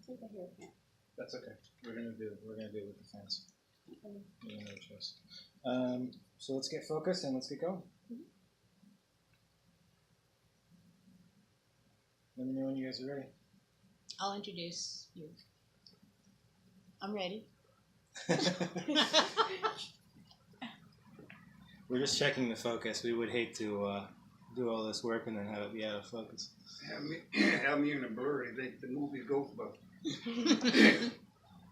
think I hear a fan. That's okay. We're gonna do it with the fans. Okay. We have no choice. So let's get focused and let's get going. Mm-hmm. Let me know when you guys are ready. I'll introduce you. I'm ready. We're just checking the focus. We would hate to do all this work and then have it be out of focus. Have me in a blur. They think the movie Ghostbusters.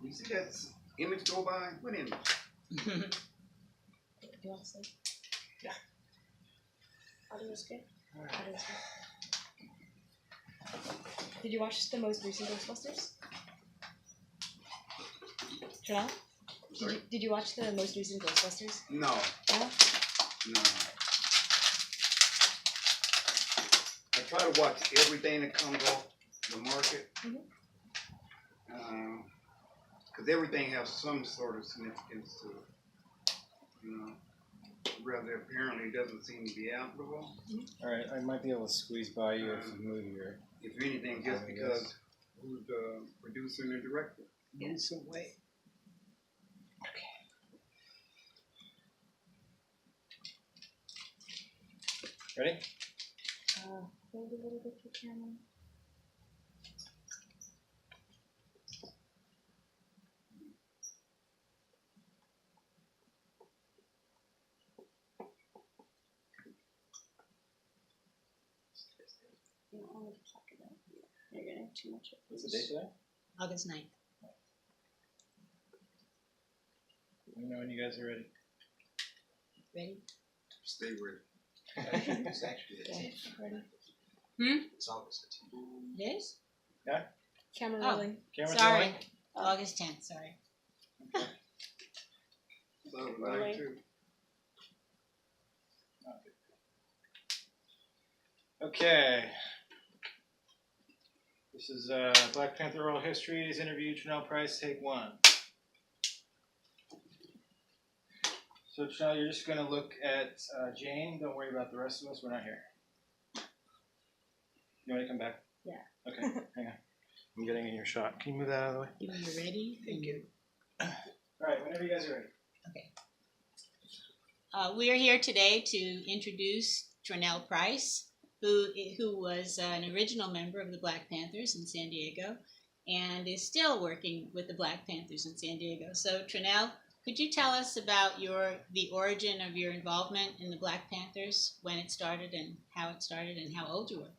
You see that image go by? What image? Do you want to say? Yeah. Audio's good? All right. Audio's good. Did you watch the most recent Ghostbusters? Janelle? Did you watch the most recent Ghostbusters? No. No? No. I try to watch everything that comes off the market. Because everything has some sort of significance to it. Rather apparently doesn't seem to be applicable. All right, I might be able to squeeze by you if you move your. If anything, just because who's the producer and the director. Move some weight. Okay. Ready? Hold a little bit for camera. You don't want to pluck it out. You're getting too much of What's the date today? August 9th. Let me know when you guys are ready. Ready? Stay ready. It's actually the 10th. Ready? It's August the 10th. It is? Yeah? Camera Oh. rolling. Camera Sorry. rolling? August 10th, sorry. So I would like to. Okay. This is Black Panther Oral Histories interview, Janelle Price, take 1. So Janelle, you're just going to look at Jane. Don't worry about the rest of us. We're not here. You want to come back? Yeah. Okay, hang on. I'm getting in your shot. Can you move that out of the way? You ready? Thank you. All right, whenever you guys are ready. Okay. We are here today to introduce Tronell Price, who was an original member of the Black Panthers in San Diego and is still working with the Black Panthers in San Diego. So Tronell, could you tell us about the origin of your involvement in the Black Panthers, when it started and how old you were?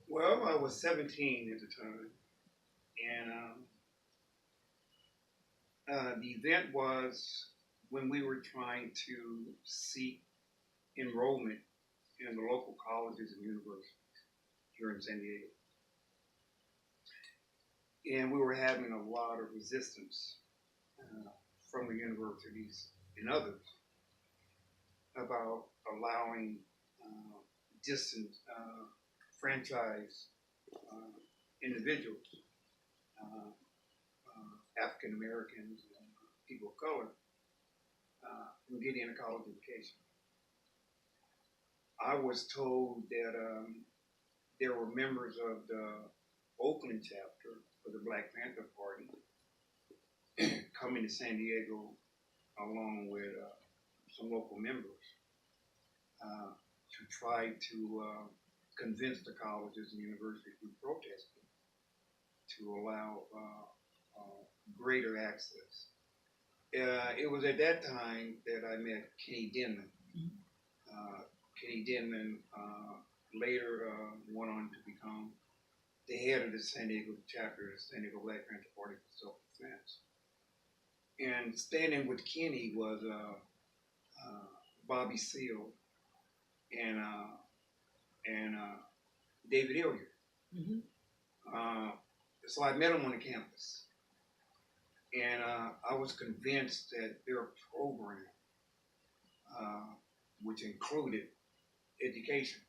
Well, I was 17 at the time, and the event was when we were trying to seek enrollment in the local colleges and universities here in San Diego. And we were having a lot of resistance from the universities and others about allowing distant franchise individuals, African Americans, and people of color, from getting a college education. I was told that there were members of the Oakland chapter of the Black Panther Party coming to San Diego along with some local members to try to convince the colleges and universities who protested to allow greater access. It was at that time that I met Kenny Denman. Kenny Denman later went on to become the head of the San Diego chapter of the San Diego Black Panther Party for Self-Defense. And standing with Kenny was Bobby Seale and David Hilliard. So I met him on the campus, and I was convinced that their program, which included education,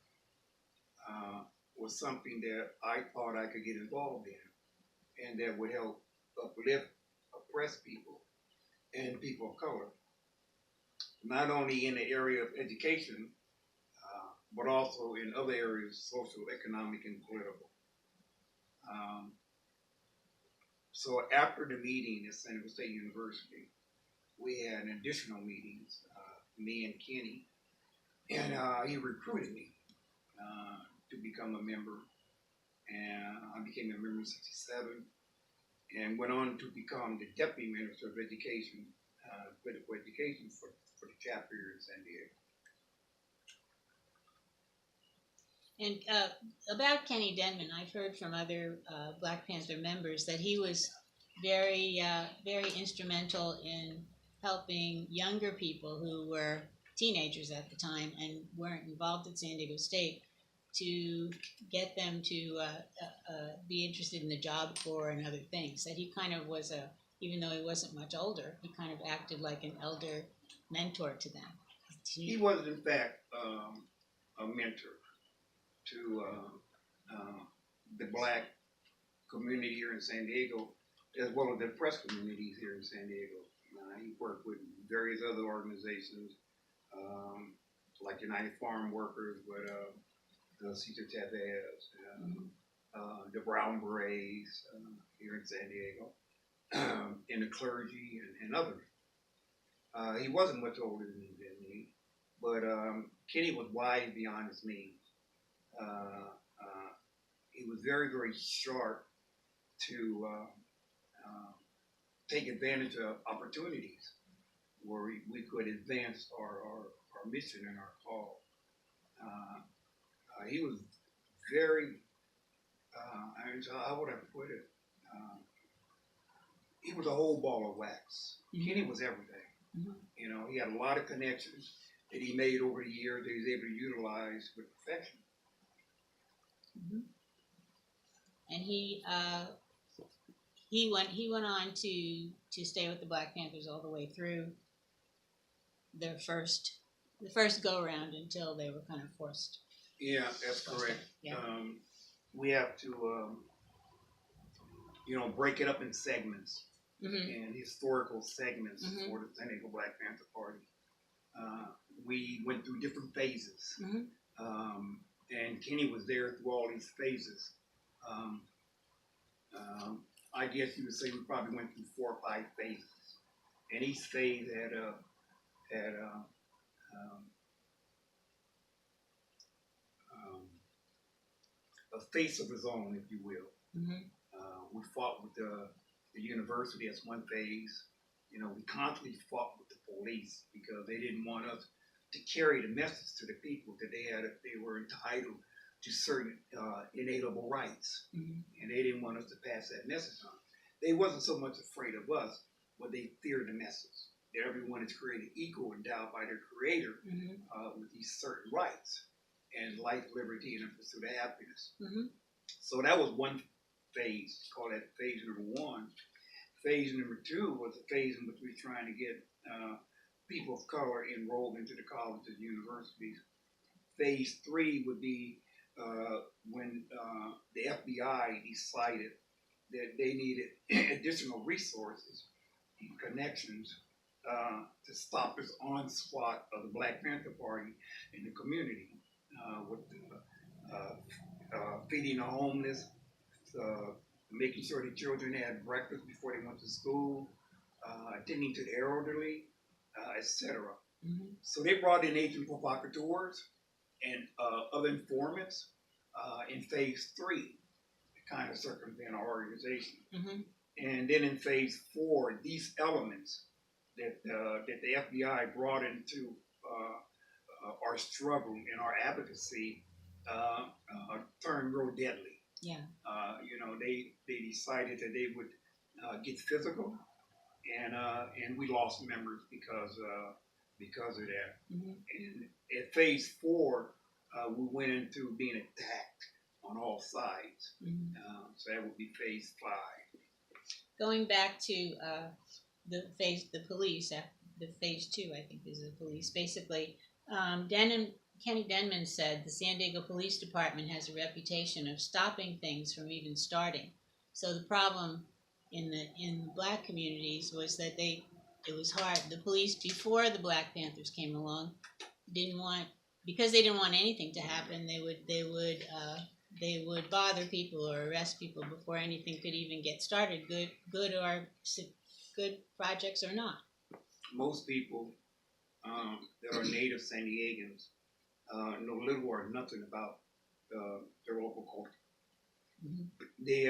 was something that I thought I could get involved in, and that would help uplift oppressed people and people of color, not only in the area of education, but also in other areas, social, economic, and political. So after the meeting at San Diego State University, we had additional meetings, me and Kenny, and he recruited me to become a member, and I became a member in '67, and went on to become the Deputy Minister of Education, Political Education for the chapter here in San Diego. And about Kenny Denman, I've heard from other Black Panther members that he was very instrumental in helping younger people who were teenagers at the time and weren't involved at San Diego State to get them to be interested in the job corps and other things. That he kind of was even though he wasn't much older, he kind of acted like an elder mentor to them. He was, in fact, a mentor to the Black community here in San Diego, as well as the press communities here in San Diego. He worked with various other organizations, like United Farm Workers, with Cesar Chavez, the Brown Berets here in San Diego, and the clergy and others. He wasn't much older than me, but Kenny was wise beyond his means. He was very, very sharp to take advantage of opportunities where we could advance our mission and our call. He was very, how would I put it? He was a whole ball of wax. Mm-hmm. Kenny was everything. Mm-hmm. You know, he had a lot of connections that he made over the years that he was able to utilize with perfection. Mm-hmm. And he went on to stay with the Black Panthers all the way through their first go around until they were kind of forced. Yeah, that's correct. Yeah. We have to, break it up in segments and historical segments for the San Diego Black Panther Party. We went through different phases, and Kenny was there through all these phases. I guess you would say we probably went through 4 or 5 phases, and each phase had a face of his own, if you will. We fought with the university as one phase. You know, we constantly fought with the police because they didn't want us to carry the message to the people that they were entitled to certain inalienable rights, and they didn't want us to pass that message on. They wasn't so much afraid of us, but they feared the message that everyone is created equal, endowed by their Creator with these certain rights and life, liberty, and the pursuit of happiness. So that was one phase. Call that phase number 1. Phase number 2 was the phase in which we were trying to get people of color enrolled into the colleges and universities. Phase 3 would be when the FBI decided that they needed additional resources and connections to stop this onslaught of the Black Panther Party in the community, with feeding the homeless, making sure the children had breakfast before they went to school, attending to the elderly, etc. So they brought in agent provocateurs and other informants in phase 3 to kind of circumvent our organization. And then in phase 4, these elements that the FBI brought into our struggle and our advocacy turned real deadly. Yeah. They decided that they would get physical, and we lost members because of that. And at phase 4, we went into being attacked on all sides. So that would be phase 5. Going back to the police, the phase 2, I think, is the police. Basically, Kenny Denman said the San Diego Police Department has a reputation of stopping things from even starting. So the problem in the Black communities was that it was hard. The police, before the Black Panthers came along, because they didn't want anything to happen, they would they would bother people or arrest people before anything could even get started, good projects or not. Most people that are native San Diegans know little or nothing about their local culture. Mhm. They